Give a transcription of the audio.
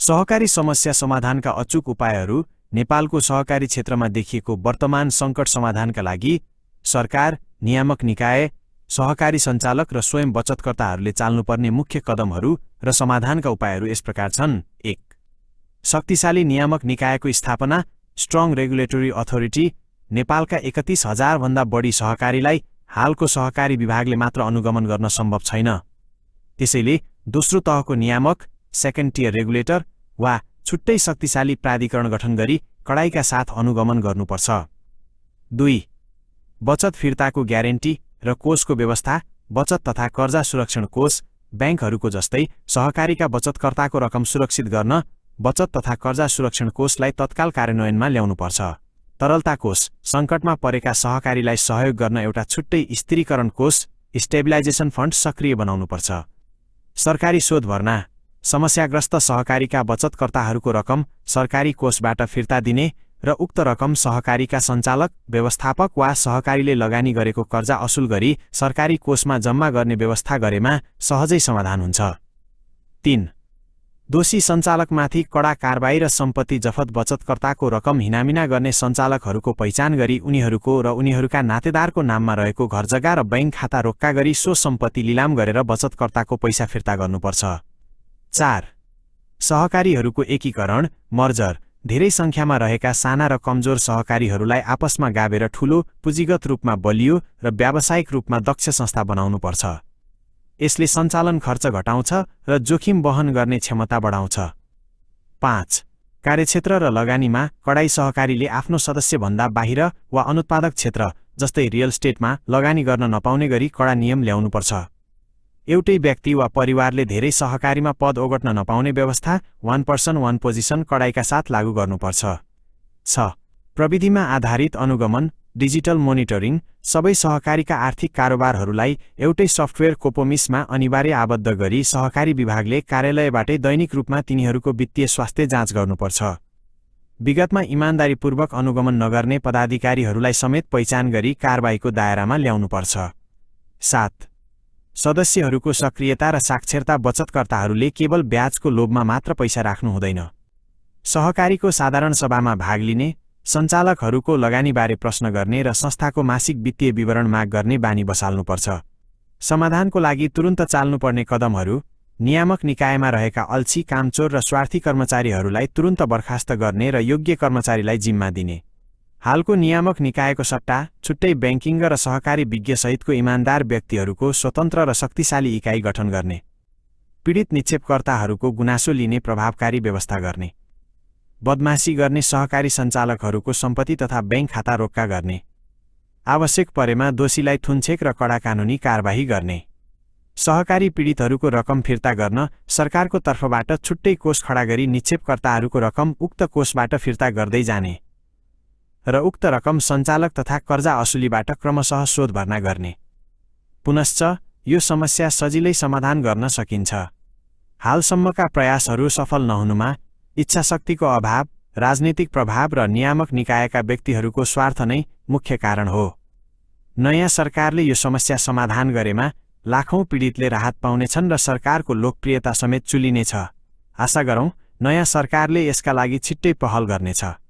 सहकारी समस्या समाधानका अचूक उपायहरू नेपालको सहकारी क्षेत्रमा देखिएको वर्तमान सङ्कट समाधानका लागि सरकार, नियामक निकाय, सहकारी सञ्चालक र स्वयं बचतकर्ताहरूले चाल्नुपर्ने मुख्य कदमहरू र समाधानका उपायहरू यस प्रकार छन्। 1. शक्तिशाली नियामक निकायको स्थापना, स्ट्रङ रेगुलेटरी अथोरिटी। नेपालका 31,000 भन्दा बढी सहकारीलाई हालको सहकारी विभागले मात्र अनुगमन गर्न सम्भव छैन। त्यसैले दोस्रो तहको नियामक, सेकेन्ड टियर रेगुलेटर वा छुट्टै शक्तिशाली प्राधिकरण गठन गरी कडाइका साथ अनुगमन गर्नुपर्छ। 2. बचत फिर्ताको ग्यारेन्टी र कोषको व्यवस्था। बचत तथा कर्जा सुरक्षण कोष, ब्याङ्कहरूको जस्तै सहकारीका बचतकर्ताको रकम सुरक्षित गर्न बचत तथा कर्जा सुरक्षण कोषलाई तत्काल कार्यान्वयनमा ल्याउनुपर्छ। तरलता कोष, सङ्कटमा परेका सहकारीलाई सहयोग गर्न एउटा छुट्टै स्थिरीकरण कोष, स्टेबिलाइजेसन फन्ड सक्रिय बनाउनुपर्छ। सरकारी शोध भर्ना, समस्याग्रस्त सहकारीका बचतकर्ताहरूको रकम सरकारी कोषबाट फिर्ता दिने र उक्त रकम सहकारीका सञ्चालक, व्यवस्थापक वा सहकारीले लगानी गरेको कर्जा असुल गरी सरकारी कोषमा जम्मा गर्ने व्यवस्था गरेमा सहजै समाधान हुन्छ। 3. दोषी सञ्चालकमाथि कडा कारबाही र सम्पत्ति जफत। बचतकर्ताको रकम हिनामिना गर्ने सञ्चालकहरूको पहिचान गरी उनीहरूको र उनीहरूका नातेदारको नाममा रहेको घरजग्गा र बैंक खाता रोक्का गरी सो सम्पत्ति लिलाम गरेर बचतकर्ताको पैसा फिर्ता गर्नुपर्छ। 4. सहकारीहरूको एकीकरण, मर्जर। धेरै सङ्ख्यामा रहेका साना र कमजोर सहकारीहरूलाई आपसमा गाभेर ठूलो, पुँजीगत रूपमा बलियो र व्यावसायिक रूपमा दक्ष संस्था बनाउनुपर्छ। यसले सञ्चालन खर्च घटाउँछ र जोखिम वहन गर्ने क्षमता बढाउँछ। 5. कार्यक्षेत्र र लगानीमा कडाई। सहकारीले आफ्नो सदस्यभन्दा बाहिर वा अनुत्पादक क्षेत्र जस्तै रियल स्टेटमा लगानी गर्न नपाउने गरी कडा नियम ल्याउनुपर्छ। एउटै व्यक्ति वा परिवारले धेरै सहकारीमा पद ओगट्न नपाउने व्यवस्था, 1 पर्सन 1 पोजिसन कडाइका साथ लागू गर्नुपर्छ। 6. प्रविधिमा आधारित अनुगमन, डिजिटल मोनिटरिङ। सबै सहकारीका आर्थिक कारोबारहरूलाई एउटै सफ्टवेयर कोपोमिसमा अनिवार्य आबद्ध गरी सहकारी विभागले कार्यालयबाटै दैनिक रूपमा तिनीहरूको वित्तीय स्वास्थ्य जाँच गर्नुपर्छ। विगतमा इमानदारीपूर्वक अनुगमन नगर्ने पदाधिकारीहरूलाई समेत पहिचान गरी कारबाहीको दायरामा ल्याउनुपर्छ। 7. सदस्यहरूको सक्रियता र साक्षरता। बचतकर्ताहरूले केवल ब्याजको लोभमा मात्र पैसा राख्नु हुँदैन। सहकारीको साधारण सभामा भाग लिने, सञ्चालकहरूको लगानीबारे प्रश्न गर्ने र संस्थाको मासिक वित्तीय विवरण माग गर्ने बानी बसाल्नुपर्छ। समाधानको लागि तुरुन्त चाल्नुपर्ने कदमहरू, नियामक निकायमा रहेका अल्छी, कामचोर र स्वार्थी कर्मचारीहरूलाई तुरुन्त बर्खास्त गर्ने र योग्य कर्मचारीलाई जिम्मा दिने। हालको नियामक निकायको सट्टा छुट्टै ब्याङ्किङ र सहकारी विज्ञसहितको इमान्दार व्यक्तिहरूको स्वतन्त्र र शक्तिशाली इकाइ गठन गर्ने। पीडित निक्षेपकर्ताहरूको गुनासो लिने प्रभावकारी व्यवस्था गर्ने। बदमासी गर्ने सहकारी सञ्चालकहरूको सम्पत्ति तथा बैंक खाता रोक्का गर्ने। आवश्यक परेमा दोषीलाई थुन्छेक र कडा कानुनी कारबाही गर्ने। सहकारी पीडितहरूको रकम फिर्ता गर्न सरकारको तर्फबाट छुट्टै कोष खडा गरी निक्षेपकर्ताहरूको रकम उक्त कोषबाट फिर्ता गर्दै जाने र उक्त रकम सञ्चालक तथा कर्जा असुलीबाट क्रमशः शोध भर्ना गर्ने। पुनश्च यो समस्या सजिलै समाधान गर्न सकिन्छ। हालसम्मका प्रयासहरू सफल नहुनुमा इच्छाशक्तिको अभाव, राजनीतिक प्रभाव र नियामक निकायका व्यक्तिहरूको स्वार्थ नै मुख्य कारण हो। नयाँ सरकारले यो समस्या समाधान गरेमा लाखौं पीडितले राहत पाउनेछन् र सरकारको लोकप्रियता समेत चुलिनेछ। आशा गरौँ नयाँ सरकारले यसका लागि छिट्टै पहल गर्नेछ।